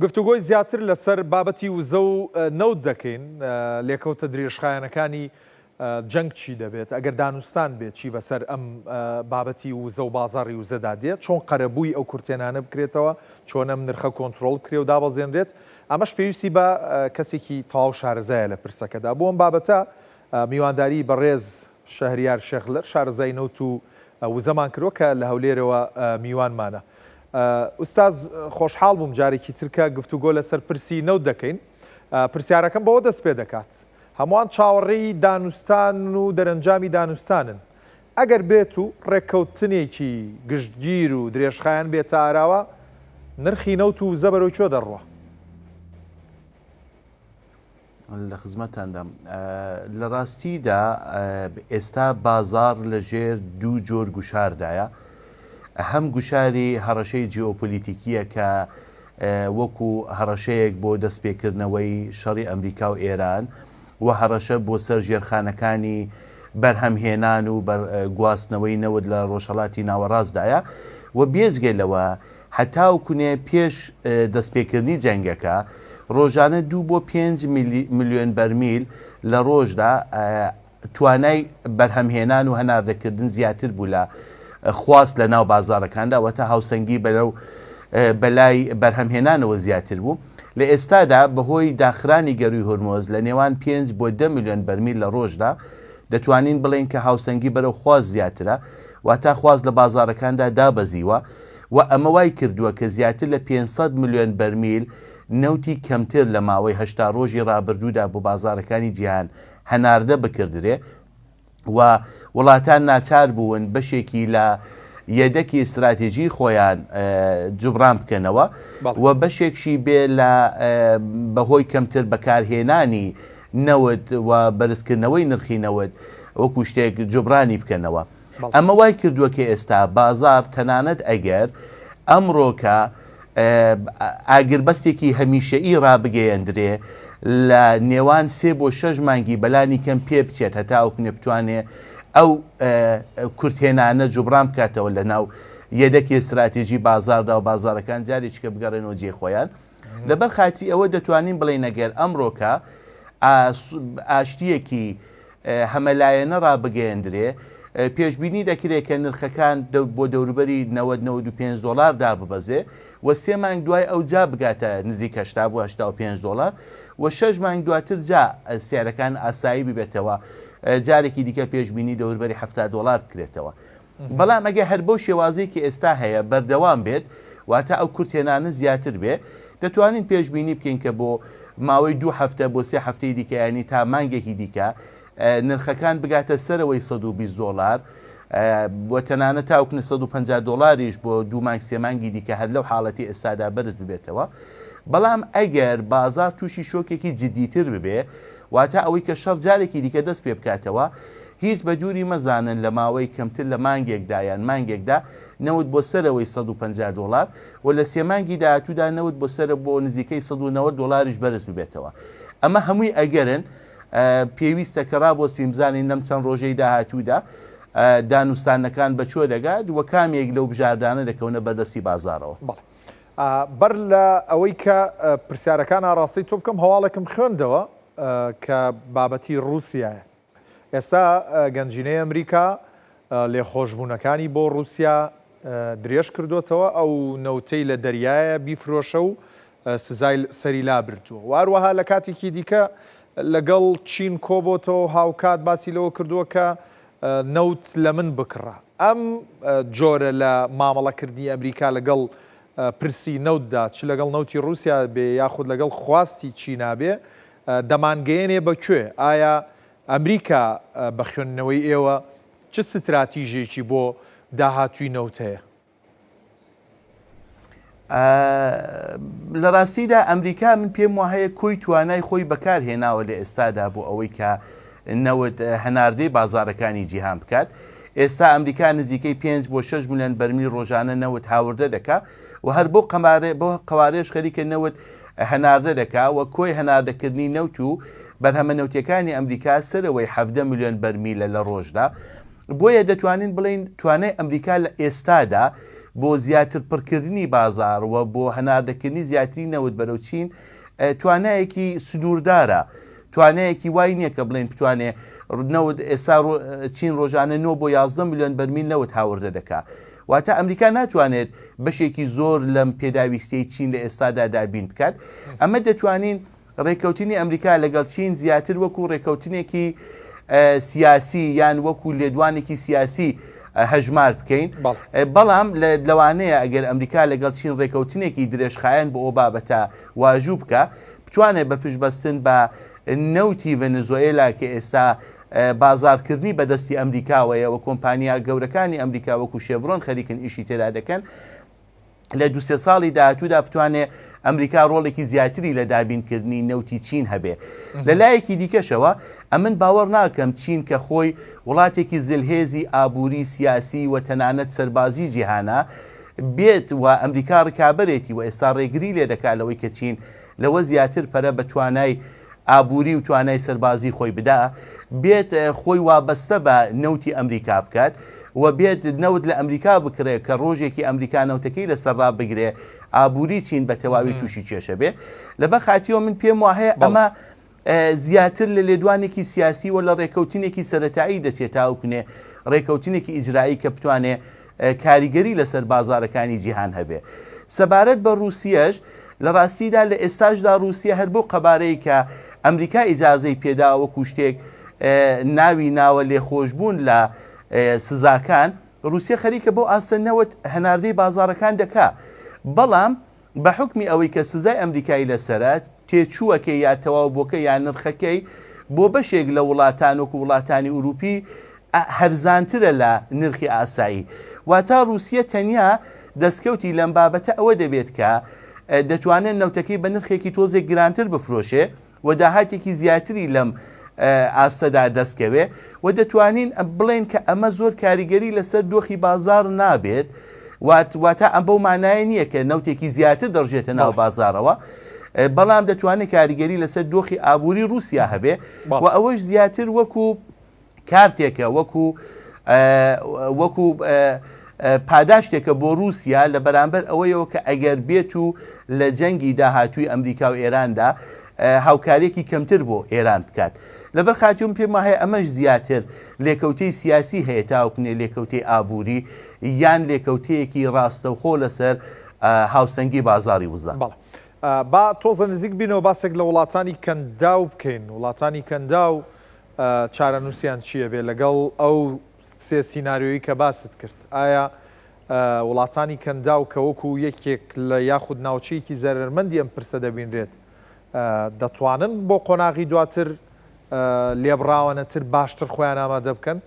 گفتوگۆی زیاتر لەسەر بابەتی وزە و نەوت دەکەین لێکەوتە درێژخایەنەکانی جەنگ چی دەبێت ئەگەر دانوستان بێت چی بەسەر ئەم بابەتی وزە و بازاڕی وزەدا دێت چۆن قەرەبووی ئەو کورتێنانە بکرێتەوە چۆن ئەم نرخە کۆنتترۆل کرێ و دابەزێنرێت ئەمەش پێویستی بە کەسێکی تەواو شارەزایە لە پرسەکەدا بۆ ئەم بابەتە میوانداری بەڕێز شەهریار شێخلەر شارەزای نەوت و وزەمان کردووە کە لە هەولێرەوە میوانمانە. ئوستاز خۆشحاڵ بووم جارێکی ترکە گفتوگۆ لەسەر پرسی نەوت دەکەین. پرسیارەکەم بەوە دەست پێ دەکات هەمووان چاوەڕێی دانوستان و دەرەنجامی دانوستانن ئەگەر بێت و ڕێککەوتنێکی گشتگیر و درێژخایەن بێتە ئاراوە نرخی نەوت و وزە بەرەو کوێ دەڕوە؟ لە خزمەتاندام لە ڕاستیدا ئێستا بازار لەژێر دوو جۆر گوشاردایە. هەم گوشاری هەڕەشەی جیۆپۆلیتیکیە کە وەکو هەڕەشەیەک بۆ دەستپێکردنەوەی شەڕی ئەمریکا و ئێران و هەڕەشە بۆ سەر ژێرخانەکانی بەرهەمهێنان و گواستنەوەی نەوت لە ڕۆژهەڵاتی ناوەڕاستدایە و بێزگەلەوە هەتاوکوێ پێش دەستپێکردنی جەنگەکە ڕۆژانە 2 بۆ 5 ملیۆن بەرمیل لە ڕۆژدا توانای بەرهەمهێنان و هەناردەکردن زیاتر بوو لە خواست لە ناو بازارەکاندا وەتا هاوسەنگی بەلای بەرهەمهێنانەوە زیاتر بوو. لە ئێستادا بەهۆی داخرانی گەروی هورمۆز لە نێوان 5 بۆ 10 ملیۆن بەرمیل لە ڕۆژدا دەتوانین بڵێن کە هاوسەنگی بەرەو خواست زیاترە واتە خواست لە بازارەکاندا دابەزیوە و ئەمە وای کردووە کە زیاتر لە 500 ملیۆن بەرمیل نەوتی کەمتر لە ماوەی 8 ڕۆژی ڕابردوودا بۆ بازارەکانی جیهان هەناردە بکردرێ و وڵاتان ناچار بوون بەشێکی لە یەدەکی استراتێژی خۆیان جوبران بکەنەوە و بەشێکشی بێ لە بەهۆی کەمتر بەکارهێنانی نەوت و بەرزکردنەوەی نرخی نەوت وەکو شتێک جوبرانی بکەنەوە. ئەمە وای کردووە کە ئێستا بازار تەنانەت ئەگەر ئەمڕۆکە ئاگربەستێکی هەمیشەئی ڕابگەیەندرێ لە نێوان 3 بۆ 6 مانگی بەلانی کەم پێ بچێت هەتاوەکو بتوانێت ئەو کورتێنانە جوبران بکاتەوە لە ناو یەدەکی استراتێژی بازاردا و بازارەکان جارێککە بگەڕێنەوە جێ خۆیان لەبەر خاتی ئەوە دەتوانین بڵێ نەگەر ئەمڕۆکە ئاشتیەکی هەمەلایەنە ڕابگەیەندرێ پێشببینی دەکرێت کە نرخەکان بۆ دەوروبەری 95 دلار داببەزێ و 3 مانگ دوای ئەو جا بگاتە نزیک 80 بۆ 85 دلار و 6 مانگ دواتر جا سیارەکان ئاسایی ببێتەوە جارێکی دیکە پێشببینی دەوروبەری 70 دلار بکرێتەوە. بەڵام ئەگە هەر بەو شێوازەیەکی ئێستا هەیە بەردەوام بێت واتە ئەو کورتێنانە زیاتر بێ دەتوانین پێشببینی بکەین کە بۆ ماوەی 2 هەفتە بۆ 3 هەفتەی دیکەیانی تا مانگێکی دیکە نرخەکان بگاتە سەرەوەی 120 دلار بۆ تەنانە تاوکنە 150 دلاریش بۆ 2 مانگ 3 مانگی دیکە هەر لەو حاڵەتی ئێستادا بەرز ببێتەوە. بەڵام ئەگەر بازار تووشی شۆکێکی جدیتر ببێ واتە ئەوەی کە شەڕ جارێکی دیکە دەست پێ بکاتەوە هیچ بە دووری مەزانن لە ماوەی کەمتر لە مانگێکدا یان مانگێکدا نەوت بۆ سەرەوەی 150 دلار و لە 3 مانگی داهاتوودا نەوت بۆ سەر بۆ نزیکەی 190 دلاریش بەرز ببێتەوە. ئەمە هەمووی ئەگەرن پێویستە کە ڕابۆستیم بزانین لەم چەند ڕۆژەی داهاتوودا دانوستانەکان بەچۆ دەگات و کامێک لەو بژاردانە دەکەونە بەردەستی بازارەوە. بەر لە ئەوەی کە پرسیارەکان ئاڕاستی تۆ بکەم هەواڵێکم خوێندەوە کە بابەتی رووسایە. ئێستا گەنجینەی ئەمریکا لێخۆشبوونەکانی بۆ رووسیا درێژ کردوتەوە ئەو نەوتەی لە دەریایە بیفرۆشە و سزای سەری لا بردووە. واروەها لە کاتێکی دیکە لەگەڵ چین کۆبۆتەوە هاوکات باسی لەوە کردووە کە نەوت لە من بکڕە. ئەم جۆرە لە مامەڵەکردنی ئەمریکا لەگەڵ پرسی نەوتدا چ لەگەڵ نەوتی رووسیا بێ یاخود لەگەڵ خواستی چینابێ دەمانگەیەنێ بەکوێ؟ ئایا ئەمریکا بە خوێندنەوەی ئێوە چ ستراتیژێکی بۆ داهاتووی نەوت هەیە؟ لە ڕاستیدا ئەمریکا من پێم وایە کۆی توانای خۆی بەکارهێناوە لە ئێستادا بۆ ئەوەی کە نەوت هەناردەی بازارەکانی جیهان بکات. ئێستا ئەمریکا نزیکەی 5 بۆ 6 ملیۆن بەرمیل ڕۆژانە نەوت هاوردە دەکات و هەر بۆ قەوارێش خەریکە نەوت هەناردە دەکات و کۆی هەناردەکردنی نەوت و بەرهەمە نەوتەکانی ئەمریکا سەرەوەی 17 ملیۆن بەرمیلە لە ڕۆژدا. بۆیە دەتوانین بڵین توانای ئەمریکا لە ئێستادا بۆ زیاتر پڕکردنی بازار و بۆ هەناردەکردنی زیاتری نەوت بەرەو چین توانایەکی سنووردارە، توانایەکی وای نییە کە بڵێن بتوانێت نەوت ئێستا چین ڕۆژانە 9 بۆ 11 میلیۆن بەرمیل نەوت هاوردە دەکات. واتە ئەمریکا ناتوانێت بەشێکی زۆر لەم پێداویستەی چین لە ئێستادا دابین بکات. ئەمە دەتوانین ڕێکەوتنی ئەمریکا لەگەڵ چین زیاتر وەکو ڕێکەوتنێکی سیاسی یان وەکو لێدوانێکی سیاسی هەژمار بکەین. بەڵام لەوانەیە ئەگەر ئەمریکا لەگەڵ چین ڕێکەوتنێکی درێژخایەن بۆ ئەو بابەتە واژوو بکە، بتوانێت بە پشتبەستن بە نەوتی ڤەنزوئێلا کە ئێستا بازارکردنی بەدەستی ئەمریکاوەیە و کۆمپانیا گەورەکانی ئەمریکا وەکو شێڤڕۆن خەریکن ئیشی تێدا دەکەن، لە 2-3 ساڵی داهاتوودا بتوانێت ئەمریکا ڕۆڵێکی زیاتری لە دابینکردنی نەوتی چین هەبێ. لە لایەکی دیکەشەوە ئەمن باوەڕ ناکەم چین کە خۆی وڵاتێکی زلهێزی ئابووری سیاسی و تەنانەت سەربازی جیهانە بێت و ئەمریکا ڕکابەرێتی و ئێستا ڕێگری لێ دەکات لەوەی کە چین لەوە زیاتر پەرە بە توانای ئابووری و توانای سەربازی خۆی بدا، بێت خۆی وابەستە بە نەوتی ئەمریکا بکات و بێت نەوت لە ئەمریکا بکرێت کە ڕۆژێکی ئەمریکا نەوتەکەی لەسەرڕا بگرێ ئابووری چین بە تەواوی تووشی کێشە بێ. لەبە خاتیەوە من پێم وایە ئەمە زیاتر لە لێدوانێکی سیاسی و لە ڕێکەوتنێکی سەرەتایی دەچێت تاوکنێ ڕێکەوتنێکی ئیجرایی کە بتوانێ کاریگەری لەسەر بازارەکانی جیهان هەبێ. سەبارەت بە رووسیەش لە ڕاستیدا لە ئێستاشدا رووسیا هەر بۆ قەبارەی کە ئەمریکا ئیجازەی پێدا وەکو شتێک ناوی ناوە لێخۆشبوون لە سزاکان، رووسیا خەریکە بۆ ئاسەنەوەت هەناردەی بازارەکان دەکا. بەڵام بە حکمی ئەوەی کە سزای ئەمریکای لەسەرات تێچووەکەی یا تەواوبووەکە یان نرخەکەی بۆ بەشێک لە وڵاتان وەکو وڵاتانی ئوروپی هەرزانترە لە نرخی ئاسایی. واتە رووسیا تەنیا دەستکەوتی لەم بابەتە ئەوە دەبێت کە دەتوانێت نەوتەکەی بە نرخێکی تۆزێک گرانتر بفرۆشێ و داهاتێکی زیاتری لەم ئاستەدا دەستکەوێ و دەتوانین بڵێن کە ئەمە زۆر کاریگەری لەسەر دۆخی بازار نابێت. واتە ئەم بەو مانایە نییە کە نەوتێکی زیاتر دەڕژێتە ناو بازارەوە، بەڵام دەتوانێت کاریگەری لەسەر دۆخی ئابووری رووسیا هەبێ و ئەوەش زیاتر وەکو کارتێکە وەکو پاداشتێکە بۆ رووسیا لە بەرامبەر ئەوەیەوە کە ئەگەر بێت و لە جەنگی داهاتووی ئەمریکا و ئێراندا هاوکارێکی کەمتر بۆ ئێران بکات. لەبەر خاتیوم پێم وایە ئەمەش زیاتر لێکەوتەی سیاسی هەیە تاوکنێ لێکەوتەی ئابووری یان لێکەوتەیەکی ڕاستەوخۆ لەسەر هاوسەنگی بازاری وزە. با تۆزە نزیک بینەوە باسێک لە وڵاتانی کەنداو بکەین. وڵاتانی کەنداو چارەنووسیان چییە بێ لەگەڵ ئەو سێ سیناریۆیی کە باست کرد؟ ئایا وڵاتانی کەنداو کە وەکو یەکێک لە یاخود ناوچەیەکی زەرمەندی ئەم پرسە دەبینرێت دەتوانن بۆ قۆناغی دواتر لێبڕاوەنەتر باشتر خۆیان ئامادە بکەن؟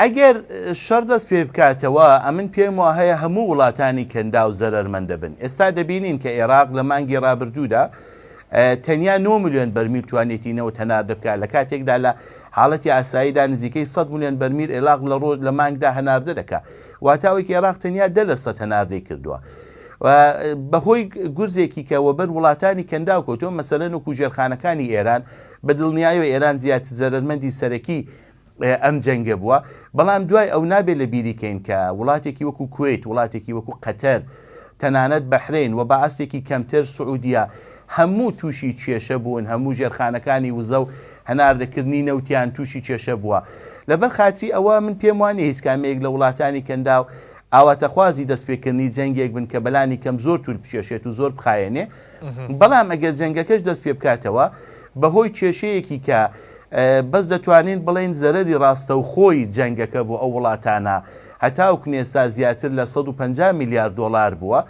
ئەگەر شەڕ دەست پێ بکاتەوە ئەمن پێم وایە هەموو وڵاتانی کەنداو زەرمەند دەبن. ئێستا دەبینین کە عێراق لە مانگی ڕابردوودا تەنیا 9 میلیۆن بەرمیل توانێتی نەوت هەناردە بکات، لە کاتێکدا لە حاڵەتی ئاساییدا نزیکەی 100 میلیۆن بەرمیل عێراق لە ڕۆژ لە مانگدا هەناردە دەکات. واتاوێکی عێراق تەنیا 10% هەناردەی کردووە. بەهۆی گورزێکی کە وەبەر وڵاتانی کەنداو کەوتۆ مەسەلەن و کوژێرخانەکانی ئێران بە دڵنیایەوە ئێران زیاتر زەرمەندی سەرەکی ئەم جەنگە بووە، بەڵام دوای ئەو نابێت لە بیریکەین کە وڵاتێکی وەکو کوێیت، وڵاتێکی وەکو قەتەر، تەنانەت بەحرین و بەئاستێکی کەمتر سعودیا هەموو تووشی کێشە بوون، هەموو ژێرخانەکانی وزە و هەناردەکردنی نەوتیان تووشی کێشە بووە. لەبەر خاتی ئەوە من پێم وانێ هیچ کامێک لە وڵاتانی کەنداو ئاواتەخوازی دەستپێکردنی جەنگێک بن کە بەلانی کەم زۆر توول بچێشێت و زۆر بخایێنێ. بەڵام ئەگەر جەنگەکەش دەست پێ بکاتەوە بەهۆی کێشەیەکی کە بەس دەتوانین بڵێن زەرەری ڕاستە و خۆی جەنگەکە بۆ ئەو وڵاتانە هەتاوکو ئێستا زیاتر لە 150 میلیارد دۆلار بووە،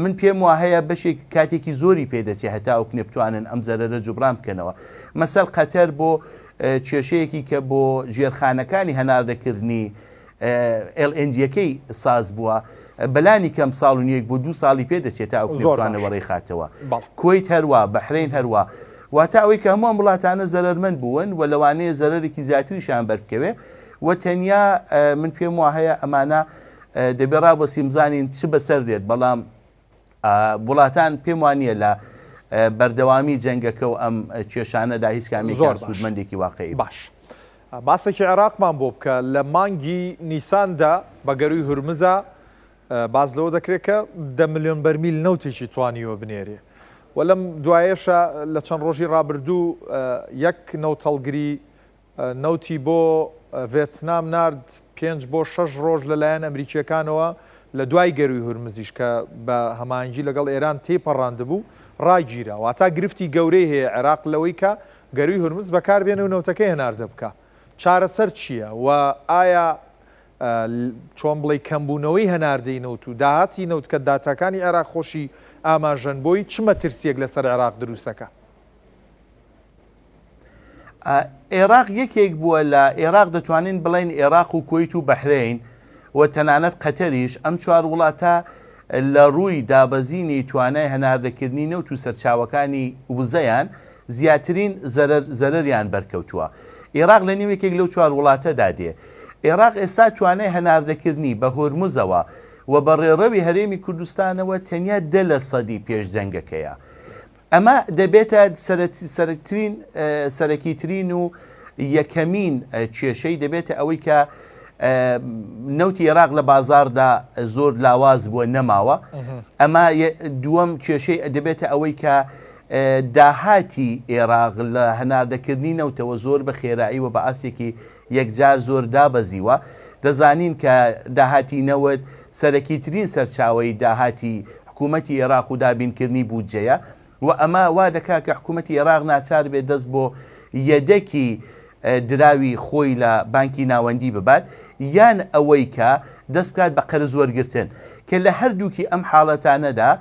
من پێم وایە بەشێک کاتێکی زۆری پێدەچێت هەتاوکو بتوانن ئەم زەرەرە جوبران بکەنەوە. مەسەل قەتەر بۆ کێشەیەکی کە بۆ ژێرخانەکانی هەناردەکردنی LNG-یەکەی ساز بووە، بەلانی کەم ساڵ و نیەک بۆ 2 ساڵی پێدەچێت تاوکو بتوانە وەڕێی خاتەوە. کوێیت هەروە، بەحرین هەروە، واتە ئەوەی کە هەموو وڵاتانە زەرمەند بوون و لەوانەیە زەرەرێکی زیاتریشان بەربکەوێ و تەنیا من پێم وایە ئەمانە دەبێ ڕابەسی بزانین چ بەسەر دێت. بەڵام وڵاتان پێم وانییە لە بەردەوامی جەنگەکە و ئەم کێشانەدا هیچ کامێکیان سوودمەندێکی واقعی. باش باسێکی عێراقمان بۆ بکە لە مانگی نیساندا بە گەروی هورمزە باز لەوە دەکرێت کە 10 ملیۆن بەرمیل نەوتێکی توانیوە بنێرێ و لەم دوایەشە لە چەند ڕۆژی ڕابردوو یەک نەوت هەڵگری نەوتی بۆ ڤێتنام نارد 5 بۆ 6 ڕۆژ لەلایەن ئەمریکیەکانەوە لە دوای گەروی هورمزیش کە بە هەماهەنگی لەگەڵ ئێران تێپەڕاندبوو ڕایگیرە واتا گرفتی گەورەی هەیە عێراق لەوەی کە گەروی هورمز بەکاربێنە و نەوتەکەی هێناردە بکە چارەسەر چییە و ئایا چۆن بڵێ کەمبوونەوەی هەناردەی نەوت و داهاتی نەوت کە داتاکانی عێراق خۆشی ئاماژەن بۆی چ مەترسیەک لەسەر عێراق دروستەکە؟ عێراق یەکێک بووە لە عێراق دەتوانین بڵێن عێراق و کۆیت و بەحرین و تەنانەت قەتەریش ئەم چوار وڵاتە لە ڕووی دابەزینی توانای هەناردەکردنی نەوت و سەرچاوەکانی وزەیان زیاترین زەرەریان بەرکەوتووە. عێراق لە نێوێکێک لەو چوار وڵاتەدا دێ. عێراق ئێستا توانای هەناردەکردنی بە هۆرموزەوە و بە ڕێڕەوی هەرێمی کوردستانەوە تەنیا 10% پێش جەنگەکەیە. ئەمە دەبێتە سەرەکیترین و یەکەمین کێشەی دەبێتە ئەوەی کە نەوتی عێراق لە بازاردا زۆر لاواز بووە نەماوە. ئەمە دووەم کێشەی دەبێتە ئەوەی کە داهاتی عێراق لە هەناردەکردنی نەوتەوە زۆر بە خێرایی و بە ئاستێکی یەکجار زۆر دابەزیوە. دەزانین کە داهاتی نەوت سەرەکیترین سەرچاوی داهاتی حکوومەتی عێراق و دابینکردنی بودجەیە و ئەمە وا دەکات کە حکوومەتی عێراق ناچار بێت دەست بۆ یەدەکی دراوی خۆی لە بانکی ناوەندی ببات یان ئەوەی کە دەست بکات بە قەرز وەرگرتن کە لە هەردووکی ئەم حاڵەتانەدا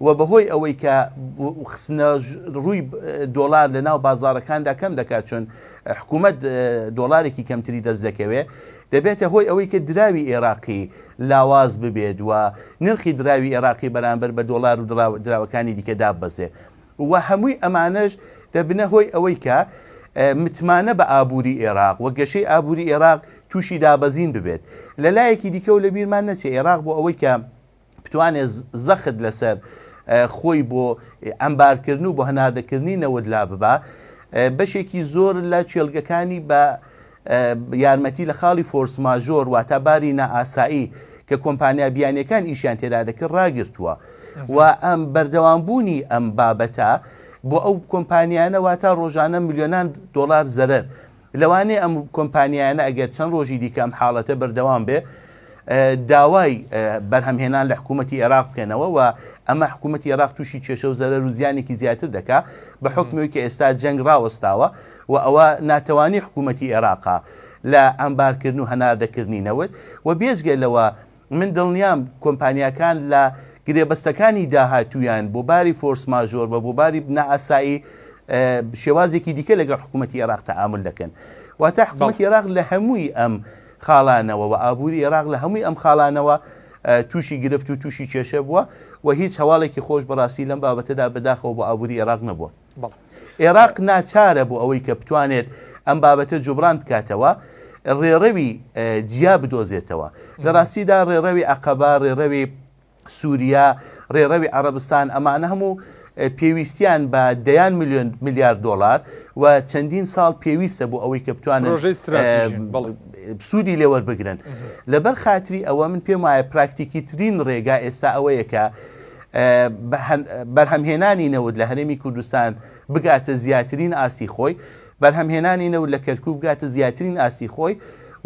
و بەهۆی ئەوەی کە خستنە ڕووی دۆلار لە ناو بازارەکاندا کەم دەکات چۆن حکوومەت دۆلارێکی کەمتری دەست دەکەوێت دەبێتە هۆی ئەوەی کە دراوی عێراقی لاواز ببێت و نرخی دراوی عێراقی بەرامبەر بە دۆلار و دراوەکانی دیکە دابەزێ و هەمووی ئەمانەش دەبنە هۆی ئەوەی کە متمانە بە ئابووری عێراق و گەشەی ئابووری عێراق تووشی دابەزین ببێت. لە لایەکی دیکە و لە بیرمان نەچێ عێراق بۆ ئەوەی کە بتوانێت زەخت لەسەر خۆی بۆ ئەمبارکردن و بۆ هەناردەکردنی نەوت لا ببا بەشێکی زۆر لە چێلگەکانی بە یارمەتی لە خاڵی فۆرس ماژۆر واتە باری نائاسایی کە کۆمپانیا بیانیەکان ئیشیان تێدا دەکرد ڕاگرتووە و ئەم بەردەوامبوونی ئەم بابەتە بۆ ئەو کۆمپانیانە واتە ڕۆژانە ملیۆنان دۆلار زەرەر لەوانەیە ئەم کۆمپانیانە ئەگەر چەند ڕۆژی دیکە ئەم حاڵەتە بەردەوام بێ داوای بەرهەمهێنان لە حکوومەتی عێراق بکەنەوە و ئەمە حکوومەتی عێراق تووشی کێشە و زەرەر و زیانێکی زیاتر دەکات بە حکمەوەی کە ئێستا جەنگ ڕاوەستاوە و ئەوە ناتەوانی حکوومەتی عێراقا لە ئەمبارکردن و هەناردەکردنی نەوت و بێزگەلەوە من دڵنیام کۆمپانیاکان لە گرێبەستەکانی داهاتویان بۆ باری فۆرس ماژۆر بە بۆ باری نائاسایی شێوازێکی دیکە لەگەڵ حکوومەتی عێراق تەعامل دەکەن واتە حکوومەتی عێراق لە هەمووی ئەم خاڵانەوە و ئابووری عێراق لە هەمووی ئەم خاڵانەوە تووشی گرفت و تووشی کێشە بووە و هیچ هەواڵێکی خۆش بەڕاستی لەم بابەتەدا بەداخەوە بۆ ئابووری عێراق نەبووە. عێراق ناچارە بۆ ئەوەی کە بتوانێت ئەم بابەتە جوبران بکاتەوە ڕێڕەوی جیا بدۆزێتەوە لە ڕاستیدا ڕێڕەوی عەقەبە ڕێڕەوی سووریا ڕێڕەوی عەرەبستان ئەمانە هەموو پێویستیان بە دەیان ملیارد دۆلار و چەندین ساڵ پێویستە بۆ ئەوەی کە بتوانن سوودی لێوەربگرن لەبەر خاتری ئەوە من پێم وایە پراکتیکی ترین ڕێگا ئێستا ئەوەیە کە بەرهەمهێنانی نەوت لە هەرێمی کوردستان بگاتە زیاترین ئاستی خۆی بەرهەمهێنانی نەوت لە کەرکووک بگاتە زیاترین ئاستی خۆی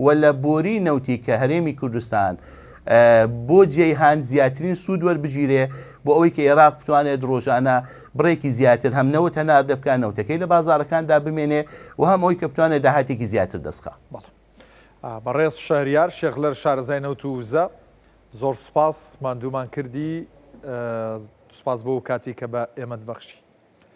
و لە بۆری نەوتی کە هەرێمی کوردستان بۆ جێیهان زیاترین سوود وەربگیرێ بۆ ئەوەی کە عێراق بتوانێت ڕۆژانە بڕێکی زیاتر هەم نەوت هەناردە بکات نەوتەکەی لە بازارەکاندا بمێنێ و هەم ئەوەی کە بتوانێت داهاتێکی زیاتر دەستخا. بەڕێز شەهریار شێخلەر شارەزای نەوت و وزە زۆر سوپاس ماندوومان کردی سوپاس بۆ کاتی کە بە ئێمە بەخشی.